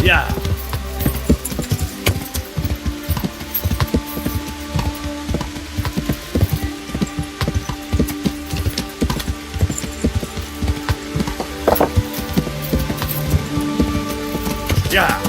Yeah. Yeah.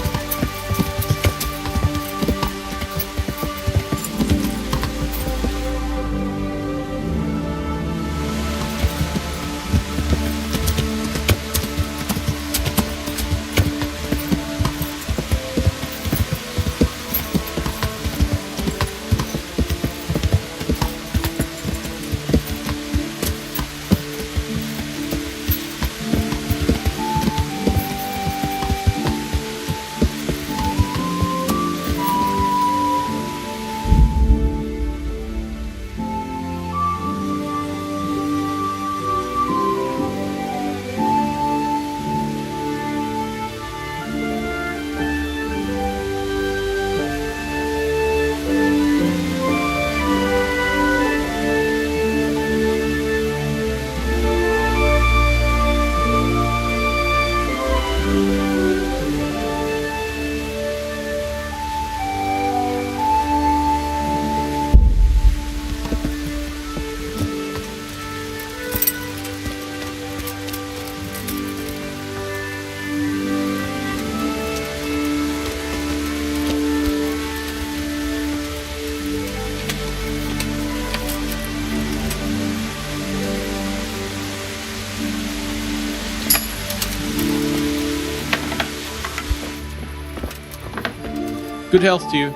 Good health to you.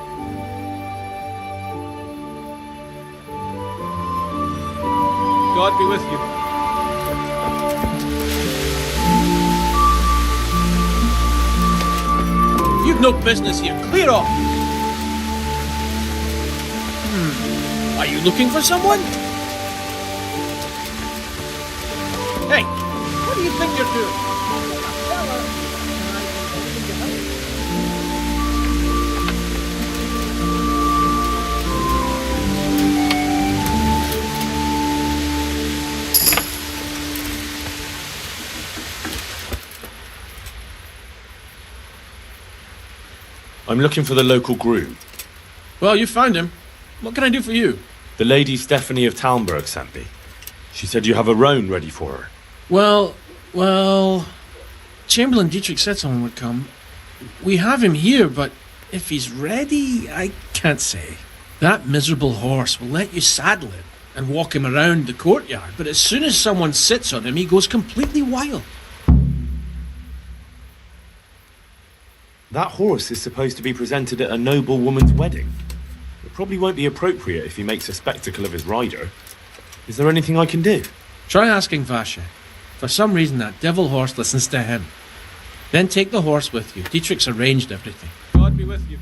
God be with you. You've no business here. Clear off. Are you looking for someone? Hey, what do you think you're doing? I'm looking for the local groom. Well, you found him. What can I do for you? The lady Stephanie of Talmberg sent me. She said you have a roan ready for her. Well, Chamberlain Dietrich said someone would come. We have him here, but if he's ready, I can't say. That miserable horse will let you saddle him and walk him around the courtyard, but as soon as someone sits on him, he goes completely wild. That horse is supposed to be presented at a noble woman's wedding. It probably won't be appropriate if he makes a spectacle of his rider. Is there anything I can do? Try asking Vasha. For some reason, that devil horse listens to him. Then take the horse with you. Dietrich's arranged everything. God be with you.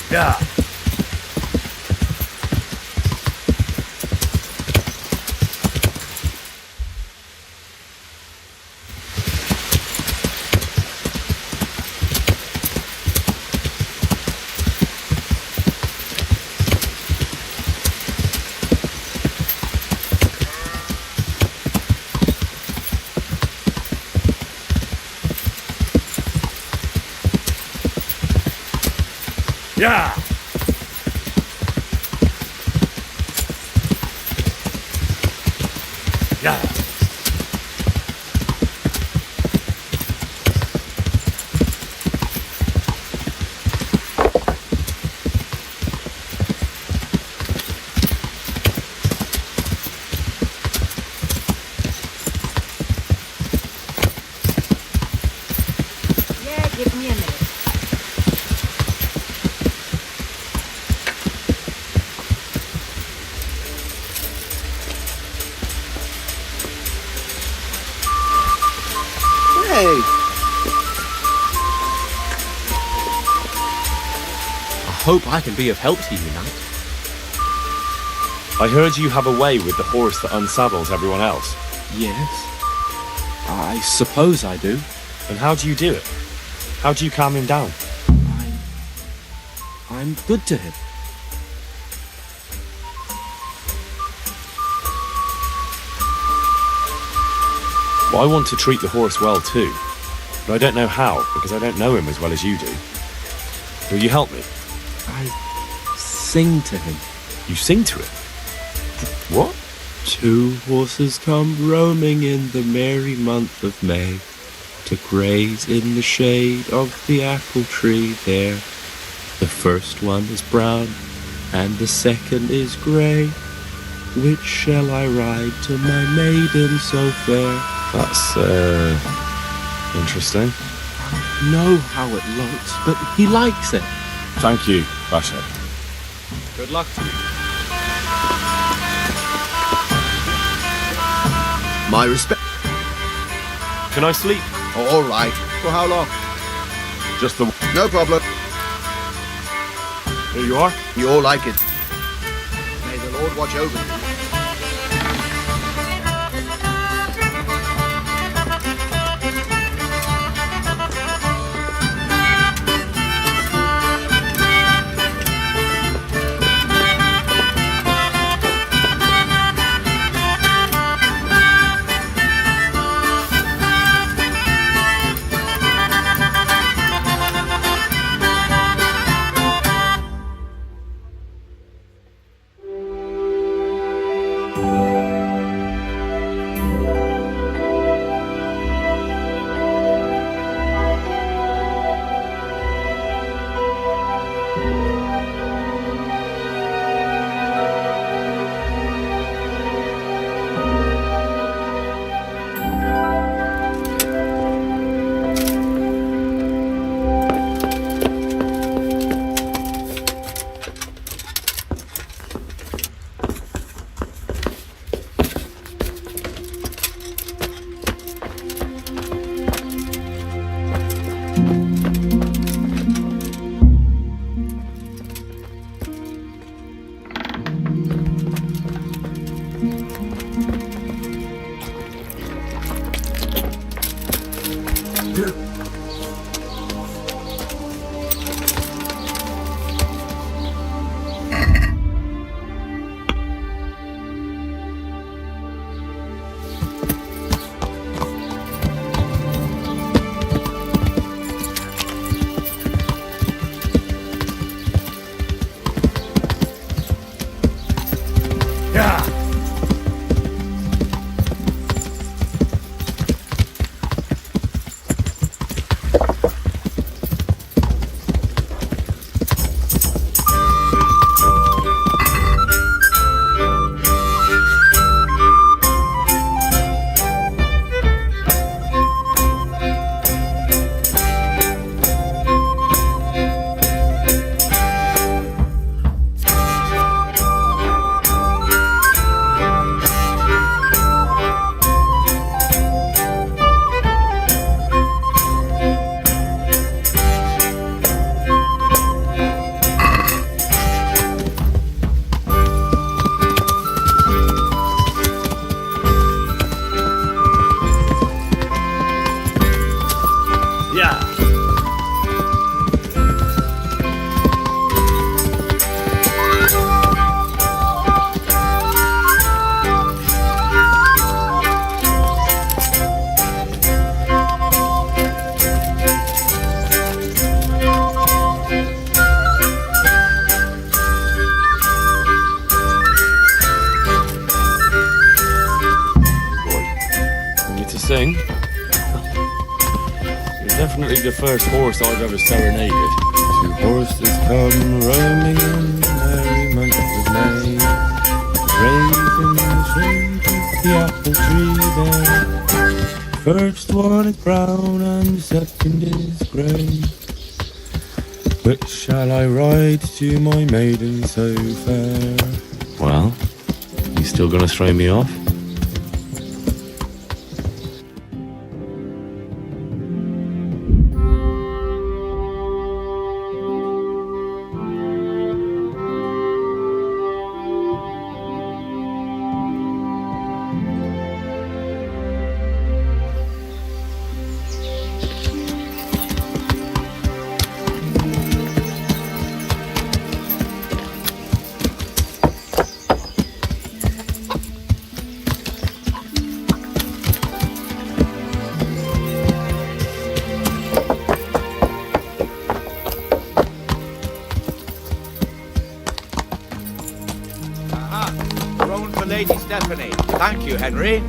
Yeah. Yeah. Yeah. Yeah, give me a minute. hope I can be of help to you, knight. I heard you have a way with the horse that unsaddles everyone else. Yes, I suppose I do. And how do you do it? How do you calm him down? I'm good to him. Well, I want to treat the horse well too, but I don't know how because I don't know him as well as you do. Will you help me? I sing to him. You sing to him? What? 2 horses come roaming in the merry month of May to graze in the shade of the apple tree there. The first one is brown and the second is grey. Which shall I ride to my maiden so fair? That's, interesting. I don't know how it looks, but he likes it. Thank you, Basha. Good luck to you. My respect. Can I sleep? All right. For how long? Just the... No problem. Here you are. You all like it. May the Lord watch over you. Sing? You're definitely the first horse I've ever serenaded. 2 horses come roaming in the merry month of May, grazing in the shade of the apple tree there. First one is brown and the second is grey. Which shall I ride to my maiden so fair? Well, you still gonna throw me off? throne for Lady Stephanie. Thank you, Henry.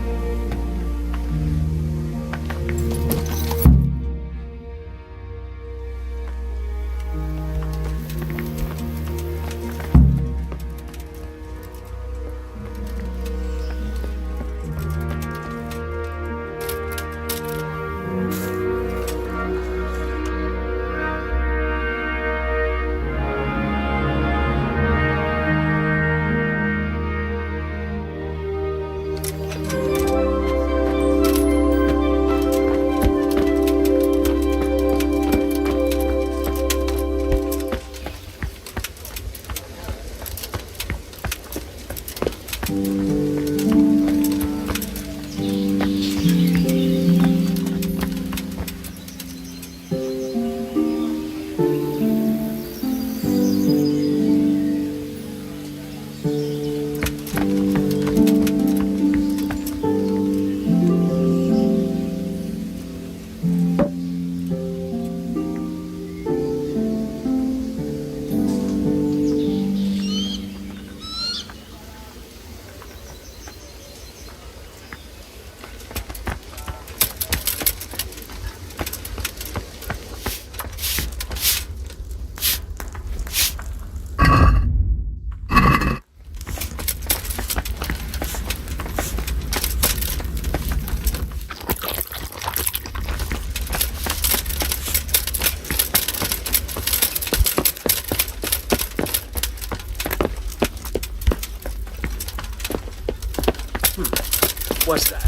What's that?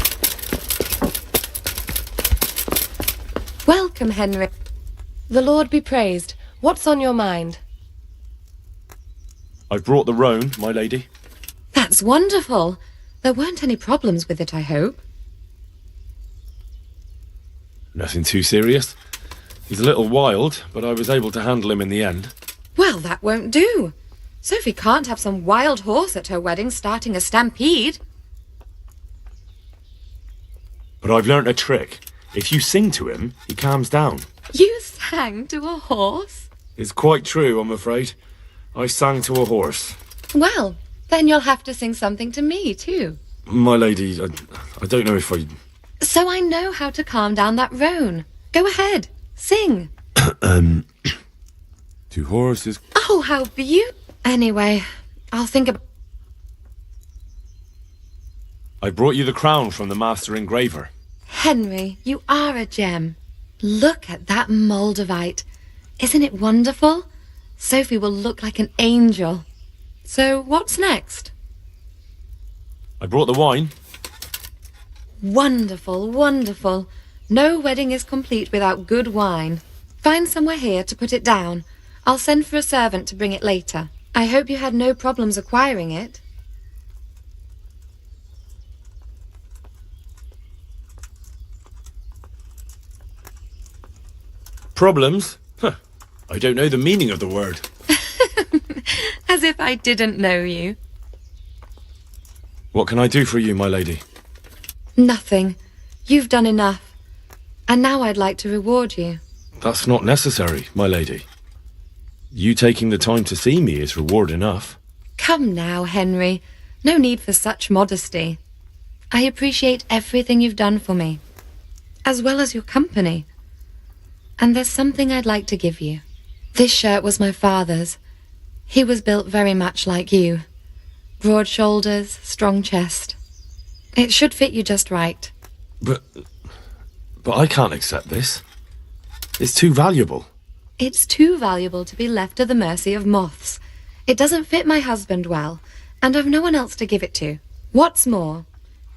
Welcome, Henry. The Lord be praised. What's on your mind? I've brought the roan, my lady. That's wonderful. There weren't any problems with it, I hope. Nothing too serious. He's a little wild, but I was able to handle him in the end. Well, that won't do. Sophie can't have some wild horse at her wedding starting a stampede. But I've learnt a trick. If you sing to him, he calms down. You sang to a horse? It's quite true, I'm afraid. I sang to a horse. Well, then you'll have to sing something to me, too. My lady, I don't know if I... So I know how to calm down that roan. Go ahead, sing. Two horses... Oh, how beautiful. Anyway, I'll think about... I brought you the crown from the master engraver. Henry, you are a gem. Look at that Moldavite. Isn't it wonderful? Sophie will look like an angel. So, what's next? I brought the wine. Wonderful, wonderful. No wedding is complete without good wine. Find somewhere here to put it down. I'll send for a servant to bring it later. I hope you had no problems acquiring it. Problems? Huh. I don't know the meaning of the word. As if I didn't know you. What can I do for you, my lady? Nothing. You've done enough. And now I'd like to reward you. That's not necessary, my lady. You taking the time to see me is reward enough. Come now, Henry. No need for such modesty. I appreciate everything you've done for me, as well as your company. And there's something I'd like to give you. This shirt was my father's. He was built very much like you. Broad shoulders, strong chest. It should fit you just right. But I can't accept this. It's too valuable. It's too valuable to be left to the mercy of moths. It doesn't fit my husband well, and I've no one else to give it to. What's more,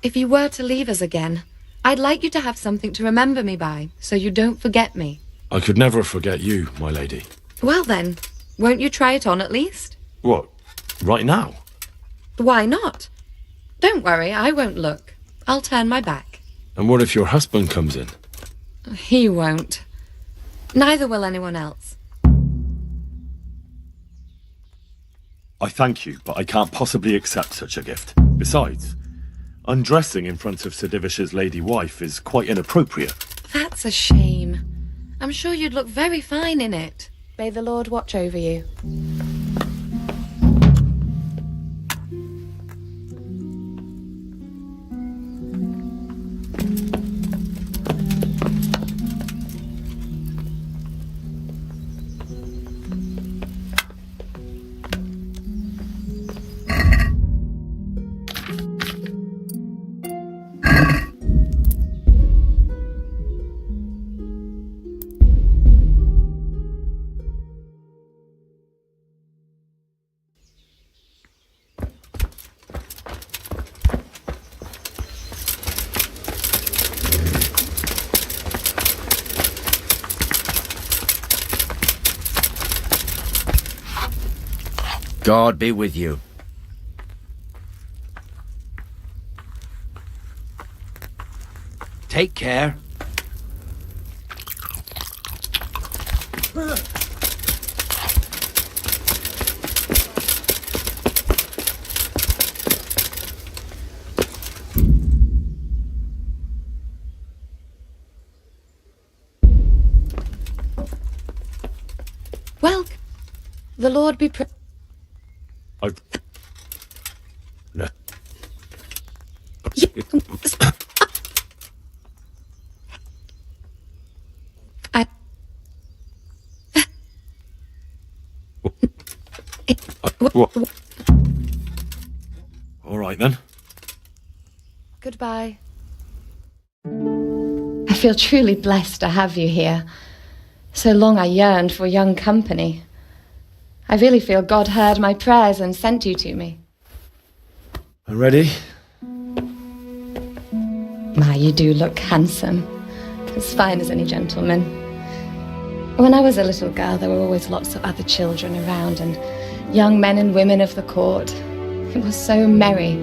if you were to leave us again, I'd like you to have something to remember me by, so you don't forget me. I could never forget you, my lady. Well then, won't you try it on at least? What? Right now? Why not? Don't worry, I won't look. I'll turn my back. And what if your husband comes in? He won't. Neither will anyone else. I thank you, but I can't possibly accept such a gift. Besides, undressing in front of Sir Divish's lady wife is quite inappropriate. That's a shame. I'm sure you'd look very fine in it. May the Lord watch over you. God be with you. Take care. Well, the Lord be I... No. I... What? All right, then. Goodbye. I feel truly blessed to have you here. So long I yearned for young company. I really feel God heard my prayers and sent you to me. Ready? My, you do look handsome. As fine as any gentleman. When I was a little girl, there were always lots of other children around and young men and women of the court. It was so merry.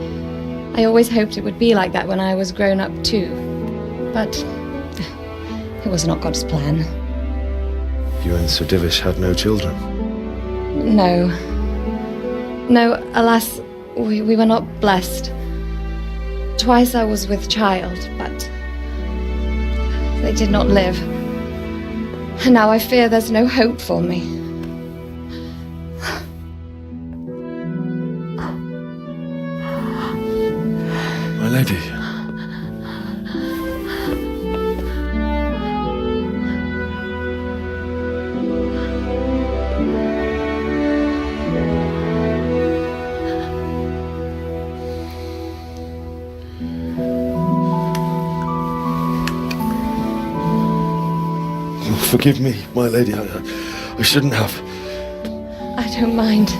I always hoped it would be like that when I was grown up too. But it was not God's plan. You and Sir Divish had no children? No. No, alas, we were not blessed. Twice I was with child, but they did not live. And now I fear there's no hope for me. My lady. Forgive me, my lady. I shouldn't have. I don't mind.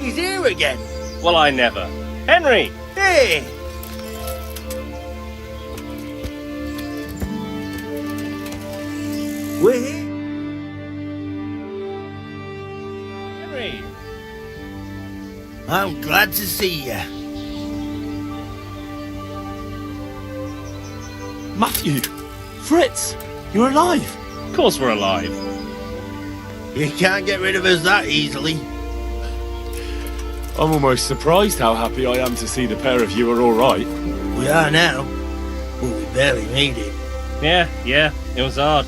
He's here again. Well, I never. Henry! Hey! We're here. Henry! I'm glad to see you. Matthew! Fritz! You're alive! Of course we're alive. You can't get rid of us that easily. I'm almost surprised how happy I am to see the pair of you are all right. We are now. Well, we barely made it. Yeah, it was hard.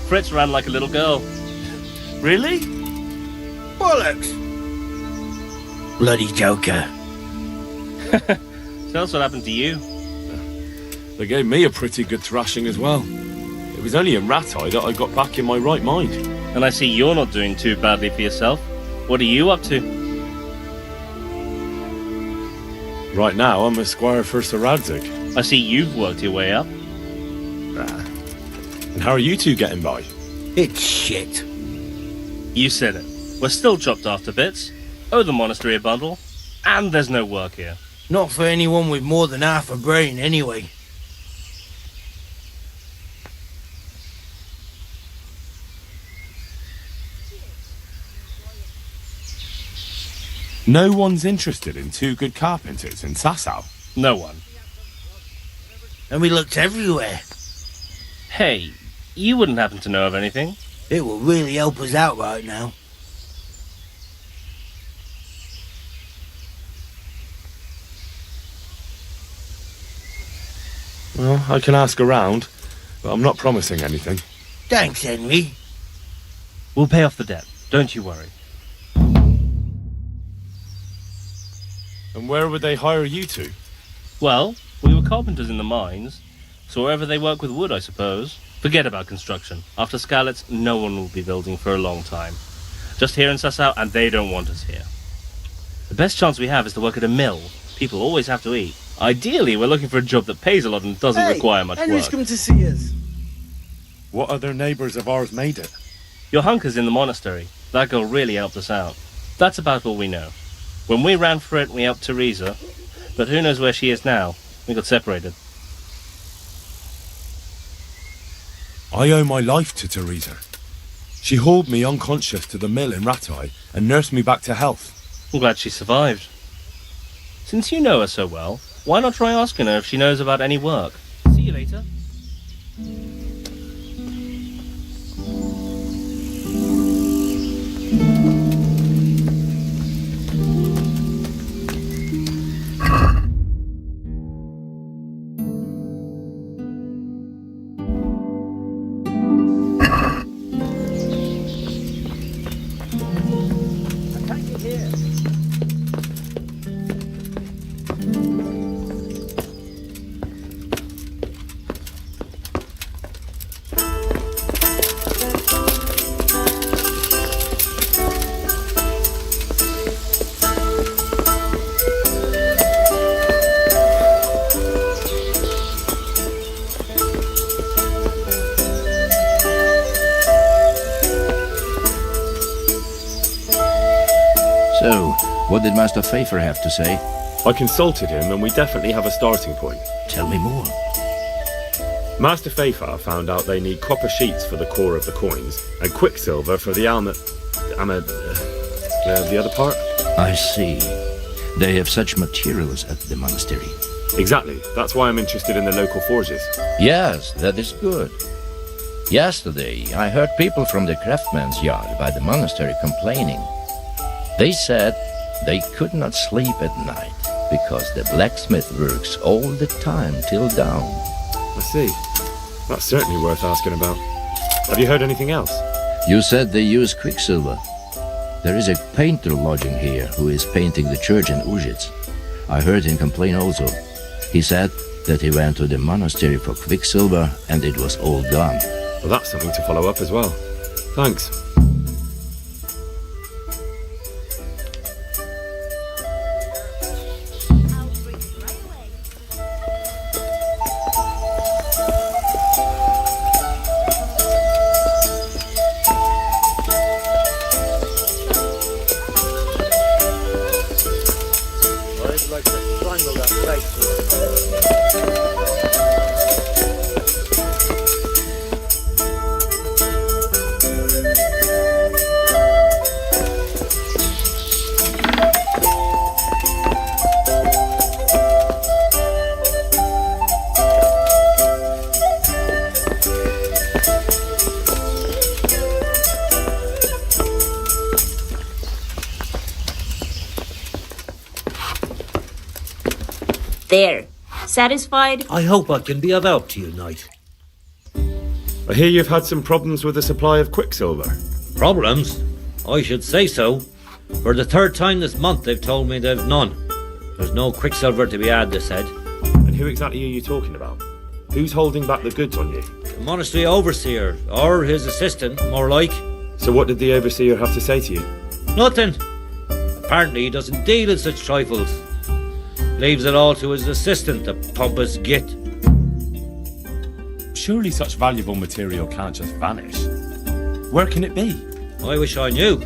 Fritz ran like a little girl. Really? Bollocks! Bloody joker. Tell us what happened to you. They gave me a pretty good thrashing as well. It was only in Rat-Eye that I got back in my right mind. And I see you're not doing too badly for yourself. What are you up to? Right now, I'm a squire for Sir Radzig. I see you've worked your way up. And how are you two getting by? It's shit. You said it. We're still chopped after bits. Owe the monastery a bundle. And there's no work here. Not for anyone with more than half a brain, anyway. No one's interested in two good carpenters in Sasau. No one. And we looked everywhere. Hey, you wouldn't happen to know of anything? It will really help us out right now. Well, I can ask around, but I'm not promising anything. Thanks, Henry. We'll pay off the debt. Don't you worry. And where would they hire you to? Well, we were carpenters in the mines, so wherever they work with wood, I suppose. Forget about construction. After Skalitz, no one will be building for a long time. Just here in Sasau, and they don't want us here. The best chance we have is to work at a mill. People always have to eat. Ideally, we're looking for a job that pays a lot and doesn't require much work. Come to see us. What other neighbours of ours made it? Your hunker's in the monastery. That girl really helped us out. That's about all we know. When we ran for it, we helped Teresa, but who knows where she is now? We got separated. I owe my life to Teresa. She hauled me unconscious to the mill in Rat-Eye and nursed me back to health. I'm glad she survived. Since you know her so well, why not try asking her if she knows about any work? See you later. So, what did Master Pfeiffer have to say? I consulted him and we definitely have a starting point. Tell me more. Master Pfeiffer found out they need copper sheets for the core of the coins and quicksilver for the the other part? I see. They have such materials at the monastery. Exactly. That's why I'm interested in the local forges. Yes, that is good. Yesterday, I heard people from the craftsman's yard by the monastery complaining. They said they could not sleep at night because the blacksmith works all the time till dawn. I see. That's certainly worth asking about. Have you heard anything else? You said they use quicksilver. There is a painter lodging here who is painting the church in Ujits. I heard him complain also. He said that he went to the monastery for quicksilver and it was all gone. Well, that's something to follow up as well. Thanks. There. Satisfied? I hope I can be of help to you, Knight. I hear you've had some problems with the supply of quicksilver. Problems? I should say so. For the third time this month they've told me they've none. There's no quicksilver to be had, they said. And who exactly are you talking about? Who's holding back the goods on you? The monastery overseer, or his assistant, more like. So what did the overseer have to say to you? Nothing. Apparently he doesn't deal in such trifles. Leaves it all to his assistant, the pompous git. Surely such valuable material can't just vanish. Where can it be? I wish I knew.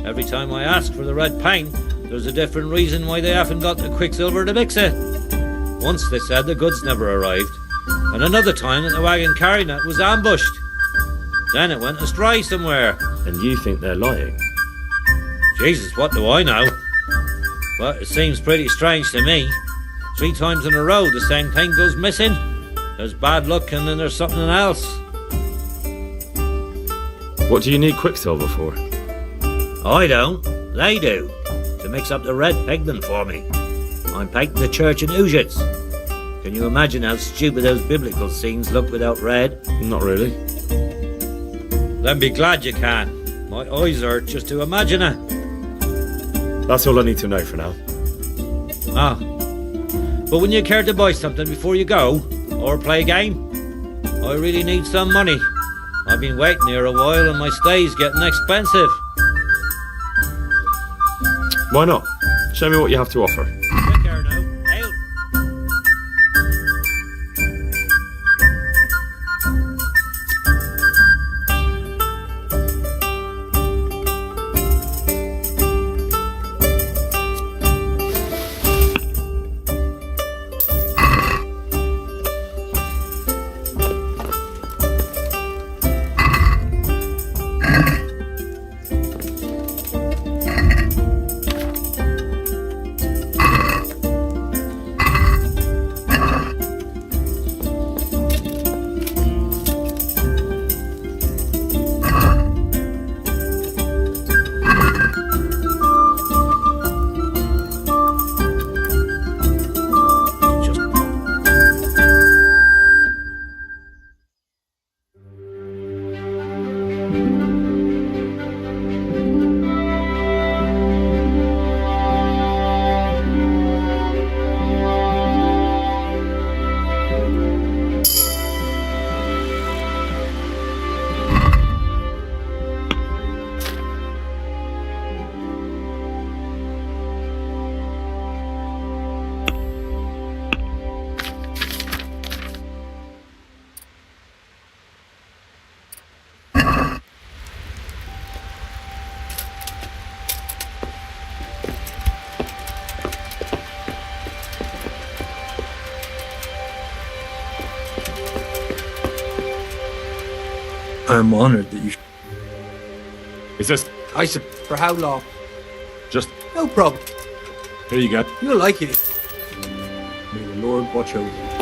Every time I ask for the red pine, there's a different reason why they haven't got the quicksilver to mix it. Once they said the goods never arrived, and another time that the wagon carrying it was ambushed. Then it went astray somewhere. And you think they're lying? Jesus, what do I know? But it seems pretty strange to me. 3 times in a row the same thing goes missing. There's bad luck and then there's something else. What do you need quicksilver for? I don't. They do. To mix up the red pigment for me. I'm painting the church in Ujits. Can you imagine how stupid those biblical scenes look without red? Not really. Then be glad you can. My eyes hurt just to imagine it. That's all I need to know for now. Ah. But wouldn't you care to buy something before you go? Or play a game? I really need some money. I've been waiting here a while and my stay's getting expensive. Why not? Show me what you have to offer. Take care now. Hail. I'm honored that you... Is this I said, for how long? just... No problem. Here you go. You'll like it. May the Lord watch over you.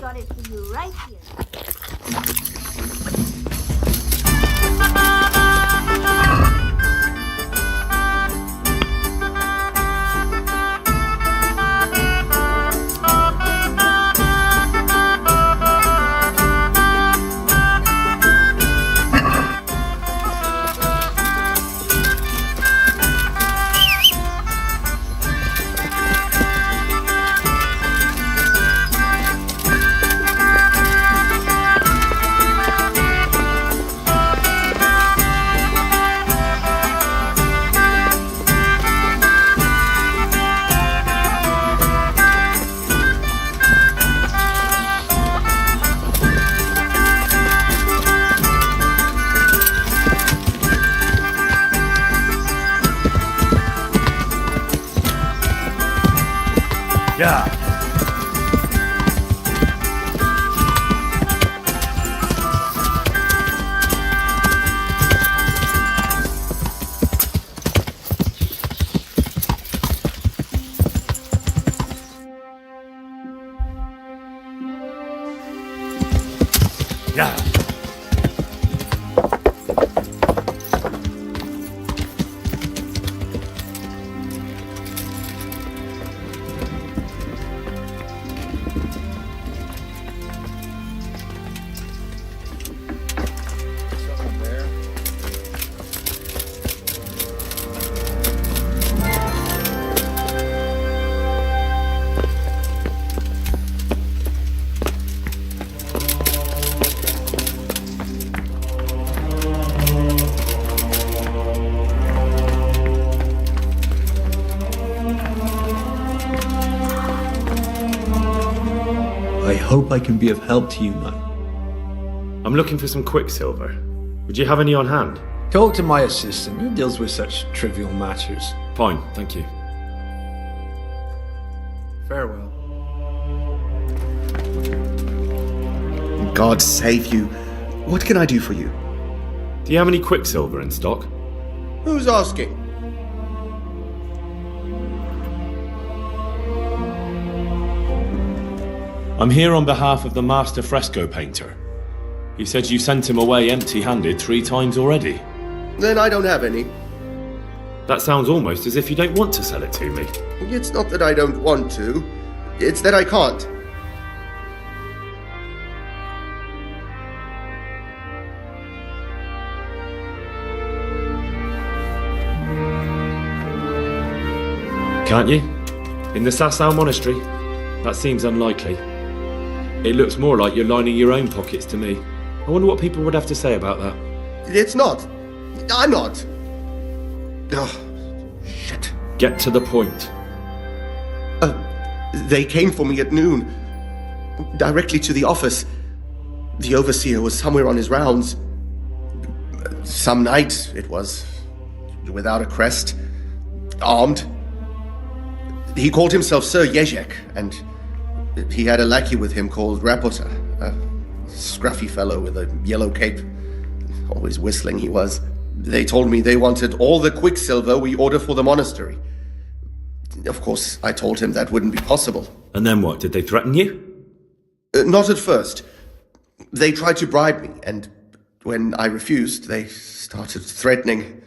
got it for you right here. Yeah. Yeah. I hope I can be of help to you, man. I'm looking for some quicksilver. Would you have any on hand? Talk to my assistant. He deals with such trivial matters. Fine, thank you. Farewell. God save you. What can I do for you? Do you have any quicksilver in stock? Who's asking? I'm here on behalf of the master fresco painter. He said you sent him away empty-handed 3 times already. Then I don't have any. That sounds almost as if you don't want to sell it to me. It's not that I don't want to. It's that I can't. Can't you? In the Sasau monastery? That seems unlikely. It looks more like you're lining your own pockets to me. I wonder what people would have to say about that. It's not. I'm not. Oh, shit. Get to the point. They came for me at noon. Directly to the office. The overseer was somewhere on his rounds. Some night, it was. Without a crest. Armed. He called himself Sir Jezek, and he had a lackey with him called Rapota, a scruffy fellow with a yellow cape. Always whistling he was. They told me they wanted all the quicksilver we order for the monastery. Of course, I told him that wouldn't be possible. And then what? Did they threaten you? Not at first. They tried to bribe me, and when I refused, they started threatening.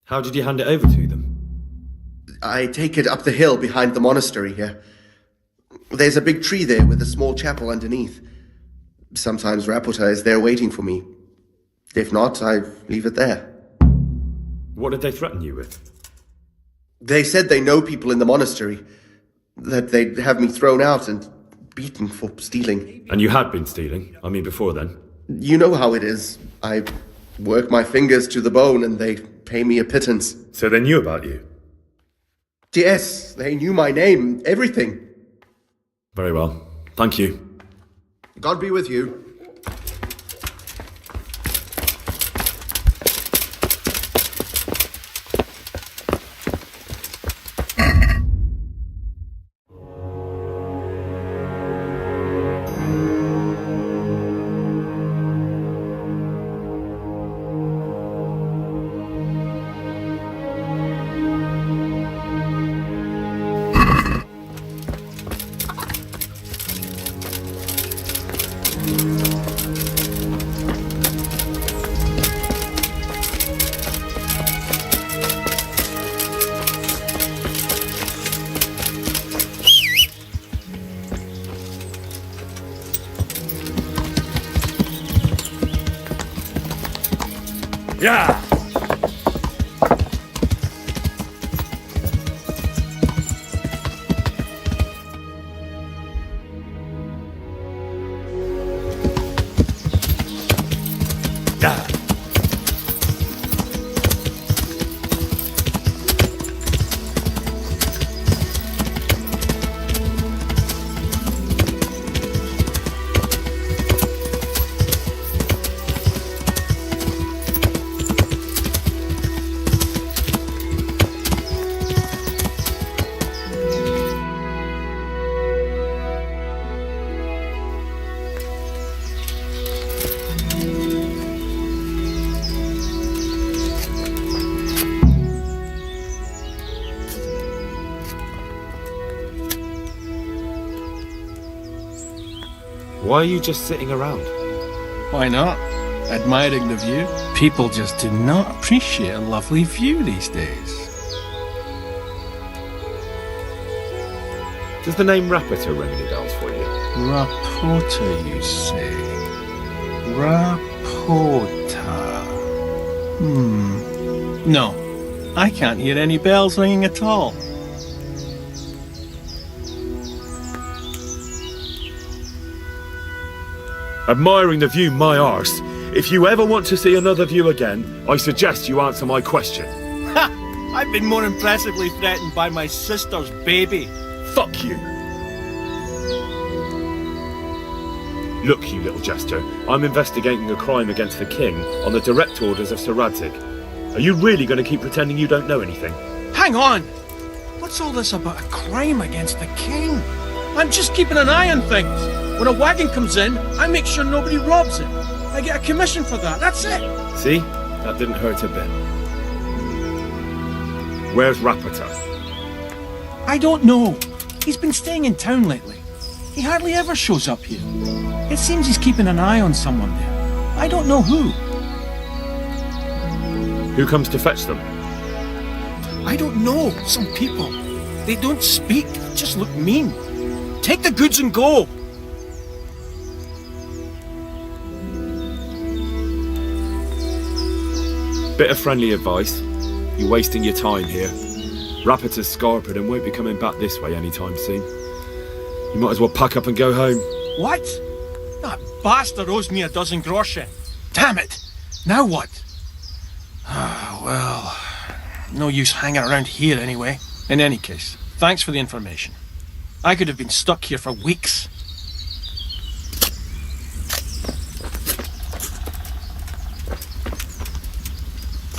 How did you hand it over to them? I take it up the hill behind the monastery here. There's a big tree there with a small chapel underneath. Sometimes Rapota is there waiting for me. If not, I leave it there. What did they threaten you with? They said they know people in the monastery. That they'd have me thrown out and beaten for stealing. And you had been stealing? I mean, before then? You know how it is. I work my fingers to the bone and they pay me a pittance. So they knew about you? Yes, they knew my name, everything. Very well. Thank you. God be with you. Yeah! Why are you just sitting around? Why not? Admiring the view. People just do not appreciate a lovely view these days. Does the name Rapita ring any bells for you? Rapota, you say? Rapota. No, I can't hear any bells ringing at all. Admiring the view, my arse. If you ever want to see another view again, I suggest you answer my question. Ha! I've been more impressively threatened by my sister's baby. Fuck you! Look, you little jester, I'm investigating a crime against the king on the direct orders of Sir Radzig. Are you really going to keep pretending you don't know anything? Hang on! What's all this about a crime against the king? I'm just keeping an eye on things. When a wagon comes in, I make sure nobody robs it. I get a commission for that, that's it. See? That didn't hurt a bit. Where's Rapita? I don't know. He's been staying in town lately. He hardly ever shows up here. It seems he's keeping an eye on someone there. I don't know who. Who comes to fetch them? I don't know. Some people. They don't speak, just look mean. Take the goods and go. Bit of friendly advice. You're wasting your time here. Rapita's scarpered and won't be coming back this way anytime soon. You might as well pack up and go home. What? That bastard owes me a dozen groschen. Damn it! Now what? Well, no use hanging around here anyway. In any case, thanks for the information. I could have been stuck here for weeks.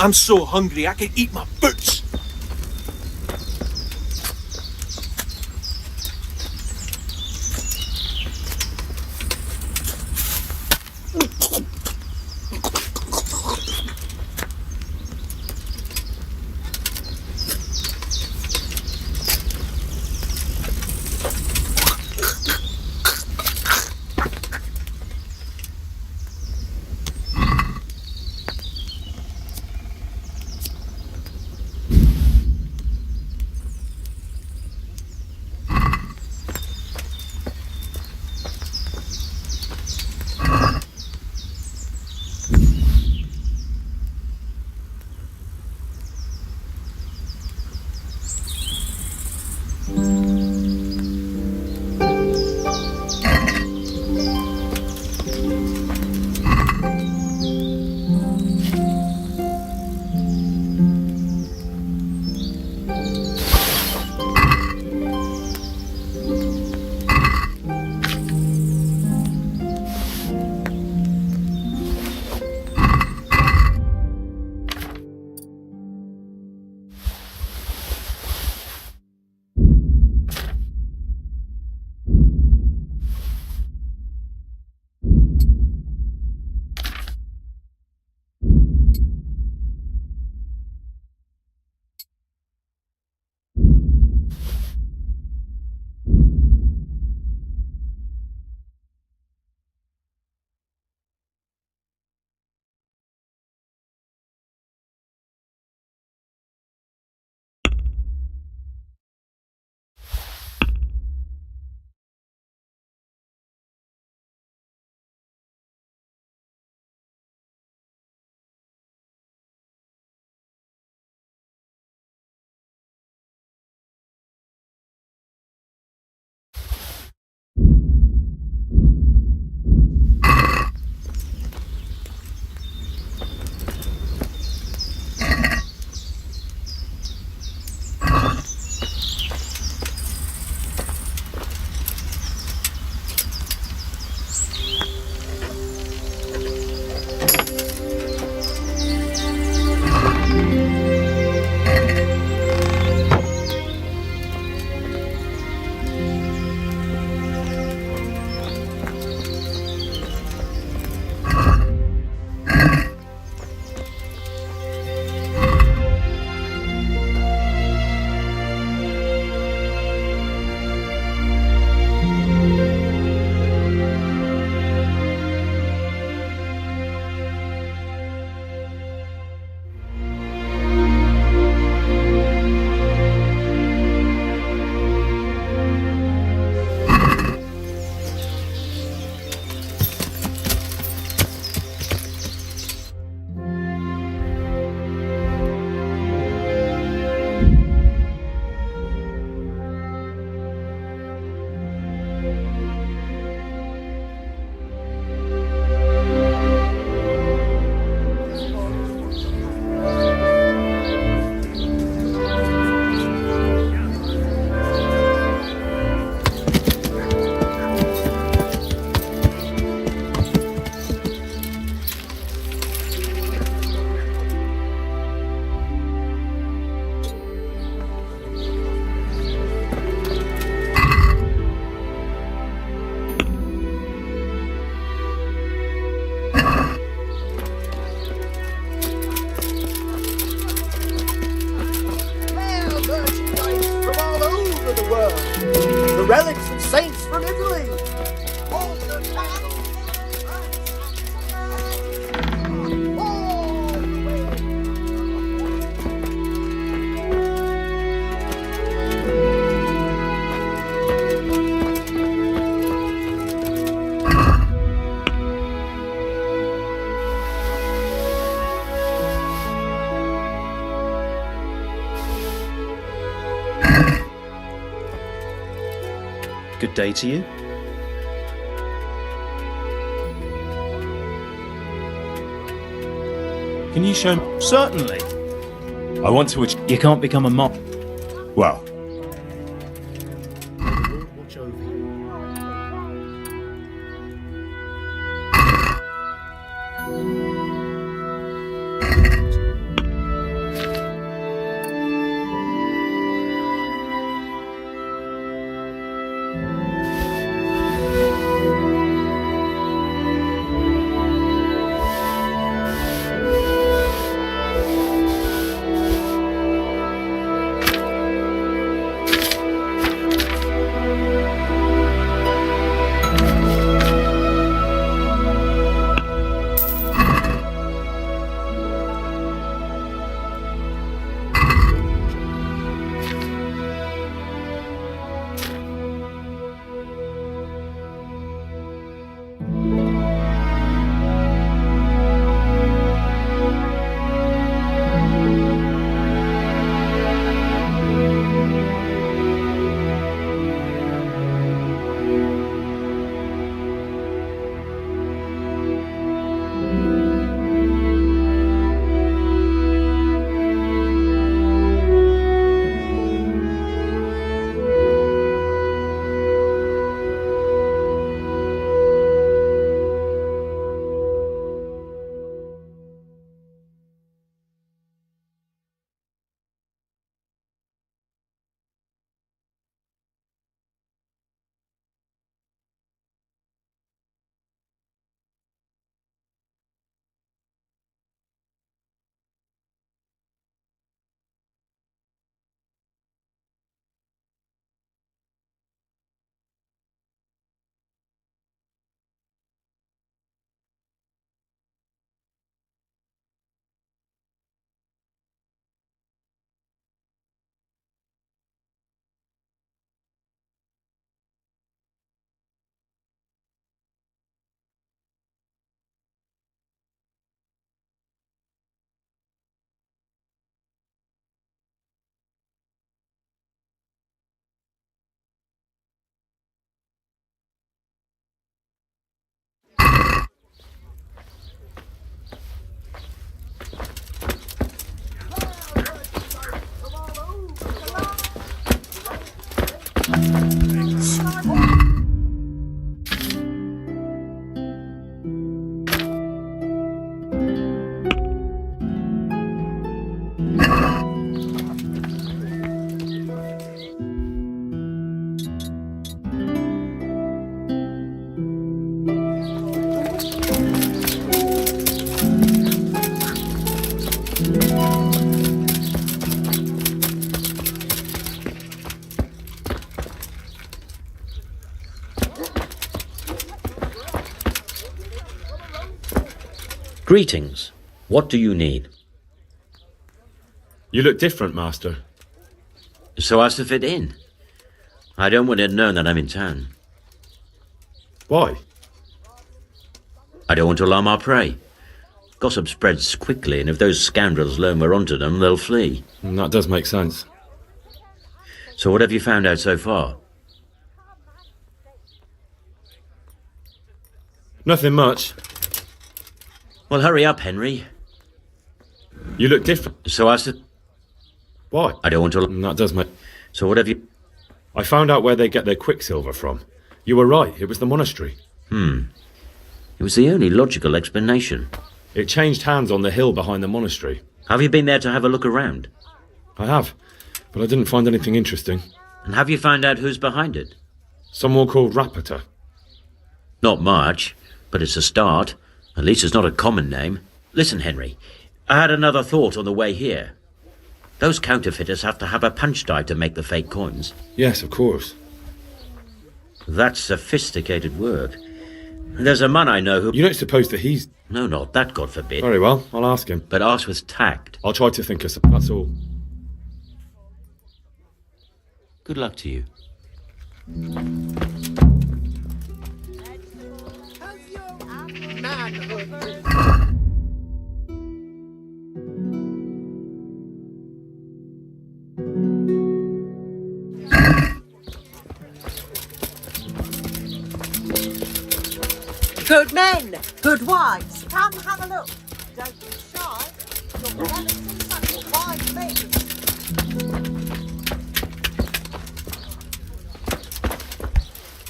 I'm so hungry I could eat my boots. relics of saints from Italy. Good day to you. Can you show me? Certainly. I want to. You can't become a monk. Well, Watch over you. Greetings. What do you need? You look different, Master. So as to fit in. I don't want it known that I'm in town. Why? I don't want to alarm our prey. Gossip spreads quickly, and if those scoundrels learn we're onto them, they'll flee. That does make sense. So what have you found out so far? Nothing much. Well, hurry up, Henry. You look different. So as to... Why? I don't want to... That does make... So what have you... I found out where they get their quicksilver from. You were right, it was the monastery. It was the only logical explanation. It changed hands on the hill behind the monastery. Have you been there to have a look around? I have, but I didn't find anything interesting. And have you found out who's behind it? Someone called Rapita. Not much, but it's a start. At least it's not a common name. Listen, Henry, I had another thought on the way here. Those counterfeiters have to have a punch dive to make the fake coins. Yes, of course. That's sophisticated work. There's a man I know who... You don't suppose that he's... No, not that, God forbid. Very well, I'll ask him. But ask with tact. I'll try to think of something, that's all. Good luck to you. Good men, good wives, come have a look. Don't be shy. You'll never see such fine men.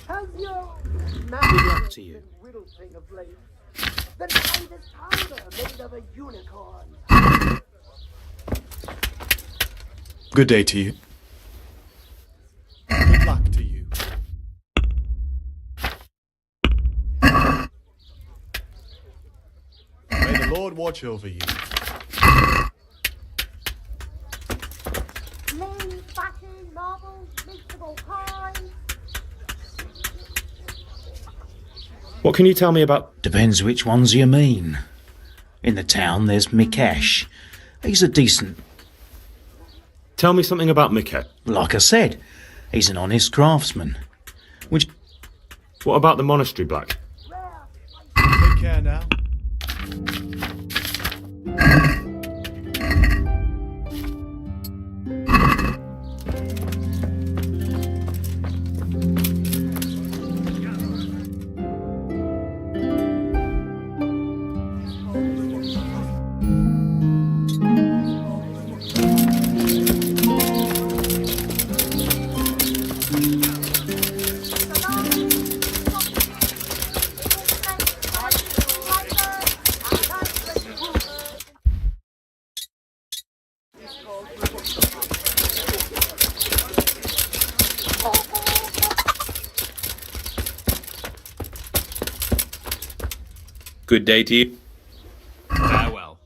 Have you Good luck to you. little thing of late? The latest powder made of a unicorn. Good day to you. Good luck to you. May the Lord watch over you. Lean, fatty, marbles, vegetable pies. What can you tell me about... Depends which ones you mean. In the town, there's Mikesh. He's a decent... Tell me something about Miket. Like I said, he's an honest craftsman. Which... What about the monastery, Black? Take care now. Good day to you. Farewell.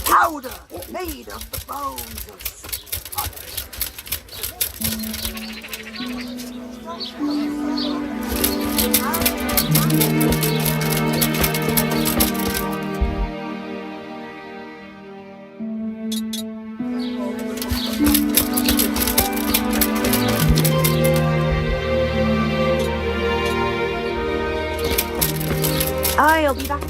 Powder made of the bones of I'll be back.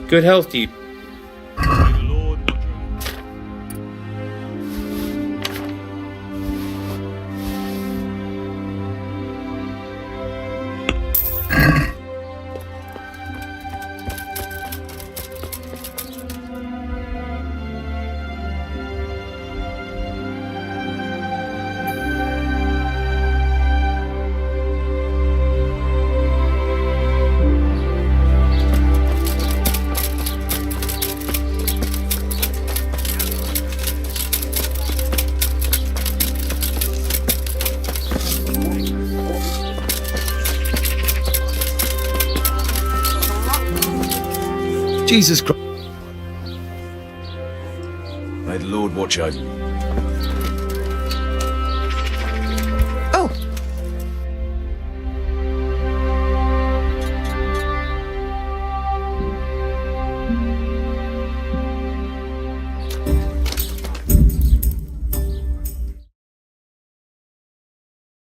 Good health to you. Jesus Christ. May the Lord watch over you.